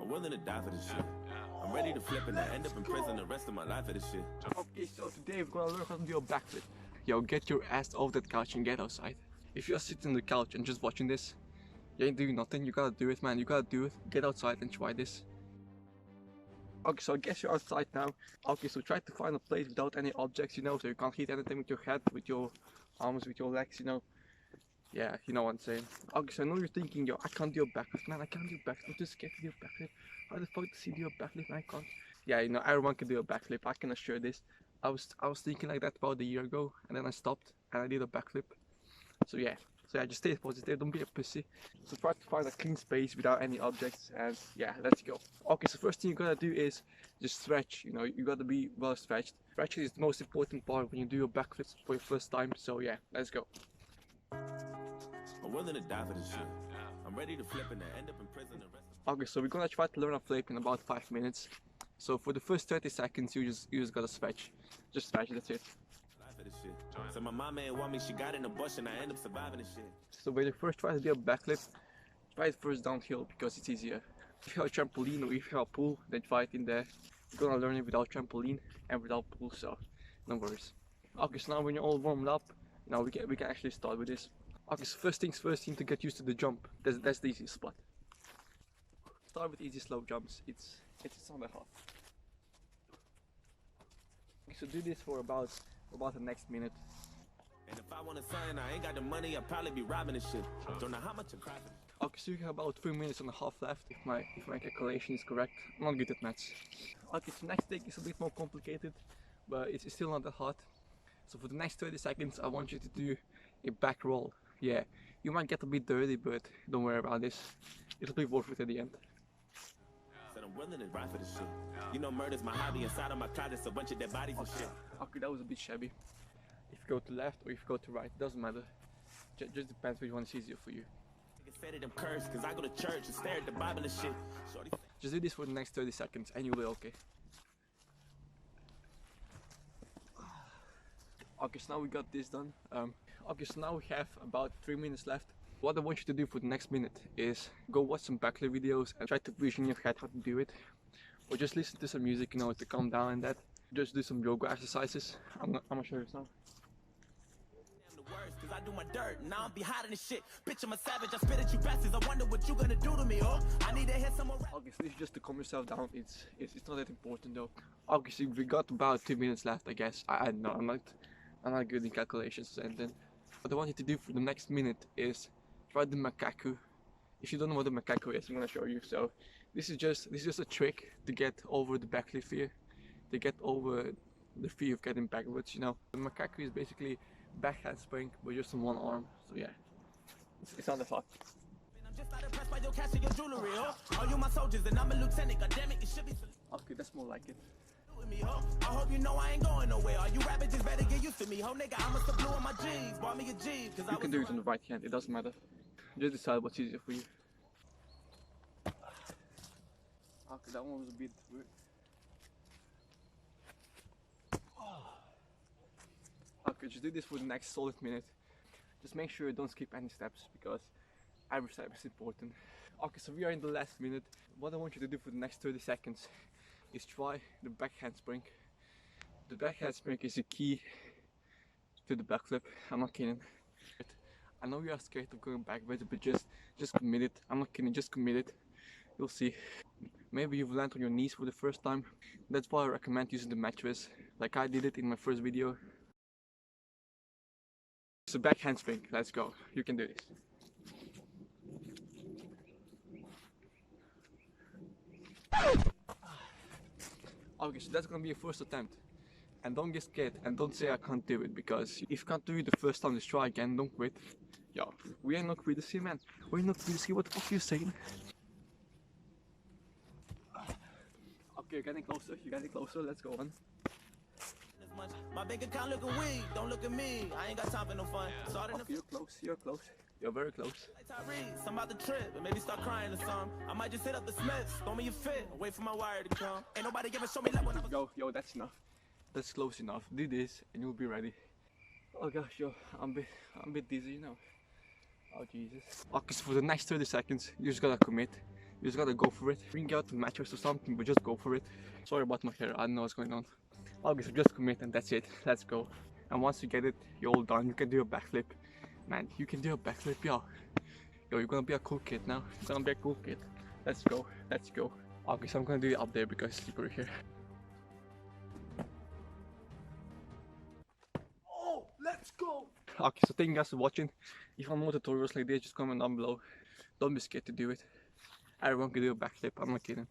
I'm willing to die for this shit. I'm ready to flip and I end up in prison the rest of my life for this shit. Okay, so today we're gonna learn how to do a backflip. Yo, get your ass off that couch and get outside. If you're sitting on the couch and just watching this, you ain't doing nothing. You gotta do it, man. You gotta do it. Get outside and try this. Okay, so I guess you're outside now. Okay, so try to find a place without any objects, you know, so you can't hit anything with your head, with your arms, with your legs, you know. Yeah, you know what I'm saying. Okay, so I know you're thinking, yo, I can't do a backflip, man. I can't do a backflip. I'm too scared to do a backflip. How the fuck does he do a backflip? I can't. Yeah, you know, everyone can do a backflip. I can assure this. I was thinking like that about a year ago, and then I stopped and I did a backflip. So yeah, just stay positive. Don't be a pussy. So try to find a clean space without any objects, and yeah, let's go. Okay, so first thing you gotta do is just stretch. You know, you gotta be well stretched. Stretching is the most important part when you do a backflip for your first time. So yeah, let's go. I'm willing to die for this shit. I'm ready to flip and end up in prison the rest of. Okay, so we're gonna try to learn a flip in about 5 minutes. So for the first 30 seconds, you just gotta stretch. Just stretch, that's it. So my mama ain't want me, she got in the bush and I end up surviving this shit. So when you first try to do a backflip, try it first downhill because it's easier. If you have a trampoline or if you have a pool, then try it in there. You're gonna learn it without trampoline and without pool, so no worries. Okay, so now when you're all warmed up, now we can actually start with this. Okay, so first things first, you need to get used to the jump. That's the easiest spot. Start with easy slow jumps. It's not that hard. Okay, so do this for about the next minute. And if I want a sign, I ain't got the money, I'll probably be robbing this shit. Don't know how much I'm crying. Okay, so you have about 3 minutes and a half left, if my calculation is correct. I'm not good at maths. Okay, so next take is a bit more complicated, but it's still not that hard. So for the next 30 seconds, I want you to do a back roll. Yeah, you might get a bit dirty, but don't worry about this. It'll be worth it at the end. Said I'm willing to ride for this shit. You know murder's my hobby, inside of my closet's a bunch of dead bodies and shit. Okay, that was a bit shabby. If you go to left or if you go to right, it doesn't matter. Just depends which one is easier for you. Say that I'm cursed cause I go to church and stare at the Bible and shit. Shorty. Just do this for the next 30 seconds and you'll be okay. Okay, so now we got this done. Okay, so now we have about 3 minutes left. What I want you to do for the next minute is go watch some backflip videos and try to vision in your head how to do it. Or just listen to some music, you know, to calm down and that. Just do some yoga exercises. I'm gonna show you some. Cause I do my dirt, now I'm be hiding this shit. Bitch, I'm a savage, I spit at you bastards. I wonder what you gonna do to me, oh? I need to hit some more. Okay, so this is just to calm yourself down. It's not that important though. Okay, so we got about 2 minutes left, I guess. I know I'm not good in calculations and then what I want you to do for the next minute is try the macaque. If you don't know what the macaque is, I'm gonna show you. So this is just a trick to get over the backflip fear, to get over the fear of getting backwards, you know. The macaque is basically back handspring but just on one arm, so yeah, it's not that hard. Okay, that's more like it. I hope you know I ain't going nowhere. All you rappers just better get used to me. Ho nigga, I must have blew on my G's. Bought me a G. You can do it on the right hand, it doesn't matter. Just decide what's easier for you. Okay, that one was a bit weird. Okay, just do this for the next solid minute. Just make sure you don't skip any steps because every step is important. Okay, so we are in the last minute. What I want you to do for the next 30 seconds is try the back handspring. The back handspring is the key to the backflip. I'm not kidding. I know you are scared of going backwards, but just commit it. I'm not kidding, just commit it. You'll see. Maybe you've landed on your knees for the first time. That's why I recommend using the mattress, like I did it in my first video. So back handspring, let's go. You can do this. Okay, so that's gonna be your first attempt. And don't get scared and don't say I can't do it, because if you can't do it the first time, just try again, don't quit. Yo, we ain't not quit here, man. We're not quit here, what the fuck are you saying? Okay, you're getting closer, let's go on. My bank account looking weak, don't look at me. I ain't got time for no fun. Okay, you're close. You're very close. I'm about to trip and maybe start crying or something. I might just hit up the Smiths, throw me a fit, wait for my wire to come. Ain't nobody ever show me love when I was. Yo, that's enough. That's close enough. Do this and you'll be ready. Oh gosh, yo, I'm a bit dizzy, you know. Oh Jesus. Okay, so for the next 30 seconds, you just gotta commit. You just gotta go for it. You can get out the mattress or something, but just go for it. Sorry about my hair, I don't know what's going on. Okay, so just commit and that's it. Let's go. And once you get it, you're all done. You can do a backflip. Man, you can do a backflip, yo. Yo, you're gonna be a cool kid now. You're gonna be a cool kid. Let's go. Let's go. Okay, so I'm gonna do it up there because it's slippery here. Oh, let's go! Okay, so thank you guys for watching. If you want more tutorials like this, just comment down below. Don't be scared to do it. Everyone can do a backflip, I'm not kidding.